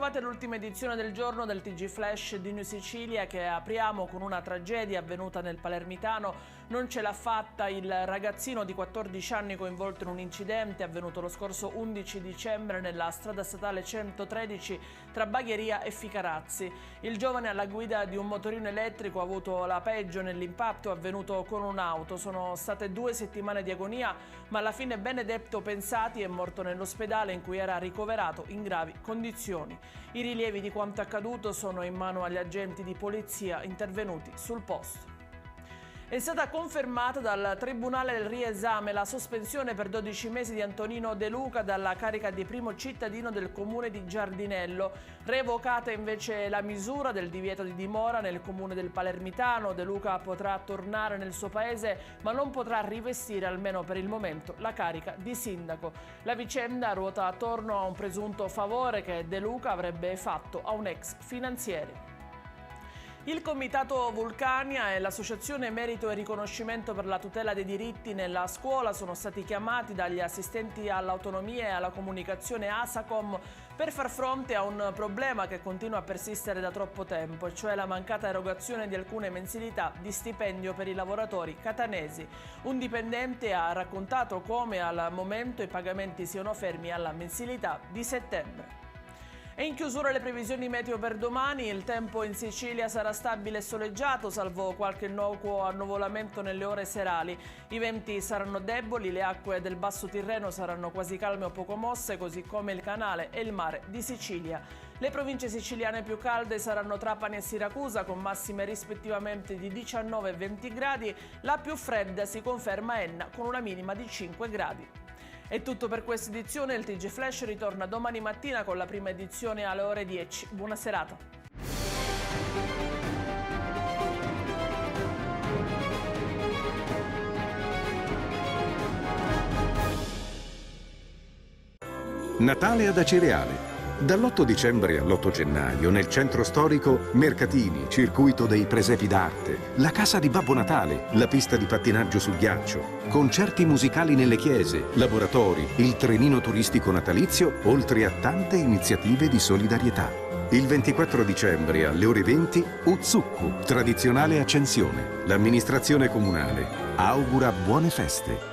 ritrovati all'ultima edizione del giorno del TG Flash di New Sicilia, che apriamo con una tragedia avvenuta nel Palermitano. Non ce l'ha fatta il ragazzino di 14 anni coinvolto in un incidente avvenuto lo scorso 11 dicembre nella strada statale 113 tra Bagheria e Ficarazzi. Il giovane alla guida di un motorino elettrico ha avuto la peggio nell'impatto avvenuto con un'auto. Sono state 2 settimane di agonia, ma alla fine Benedetto Pensati è morto nell'ospedale in cui era ricoverato in gravi condizioni. I rilievi di quanto accaduto sono in mano agli agenti di polizia intervenuti sul posto. È stata confermata dal Tribunale del Riesame la sospensione per 12 mesi di Antonino De Luca dalla carica di primo cittadino del comune di Giardinello. Revocata invece la misura del divieto di dimora nel comune del Palermitano, De Luca potrà tornare nel suo paese ma non potrà rivestire, almeno per il momento, la carica di sindaco. La vicenda ruota attorno a un presunto favore che De Luca avrebbe fatto a un ex finanziere. Il Comitato Vulcania e l'Associazione Merito e Riconoscimento per la tutela dei diritti nella scuola sono stati chiamati dagli assistenti all'autonomia e alla comunicazione ASACOM per far fronte a un problema che continua a persistere da troppo tempo, e cioè la mancata erogazione di alcune mensilità di stipendio per i lavoratori catanesi. Un dipendente ha raccontato come al momento i pagamenti siano fermi alla mensilità di settembre. E in chiusura le previsioni meteo per domani. Il tempo in Sicilia sarà stabile e soleggiato, salvo qualche innocuo annuvolamento nelle ore serali. I venti saranno deboli, le acque del Basso Tirreno saranno quasi calme o poco mosse, così come il canale e il mare di Sicilia. Le province siciliane più calde saranno Trapani e Siracusa, con massime rispettivamente di 19 e 20 gradi. La più fredda si conferma Enna, con una minima di 5 gradi. È tutto per questa edizione. Il TG Flash ritorna domani mattina con la prima edizione alle ore 10. Buona serata. Natale ad Acireale. Dall'8 dicembre all'8 gennaio nel centro storico mercatini, circuito dei presepi d'arte, la casa di Babbo Natale, la pista di pattinaggio sul ghiaccio, concerti musicali nelle chiese, laboratori, il trenino turistico natalizio, oltre a tante iniziative di solidarietà. Il 24 dicembre alle ore 20 Uzzukku, tradizionale accensione. L'amministrazione comunale augura buone feste.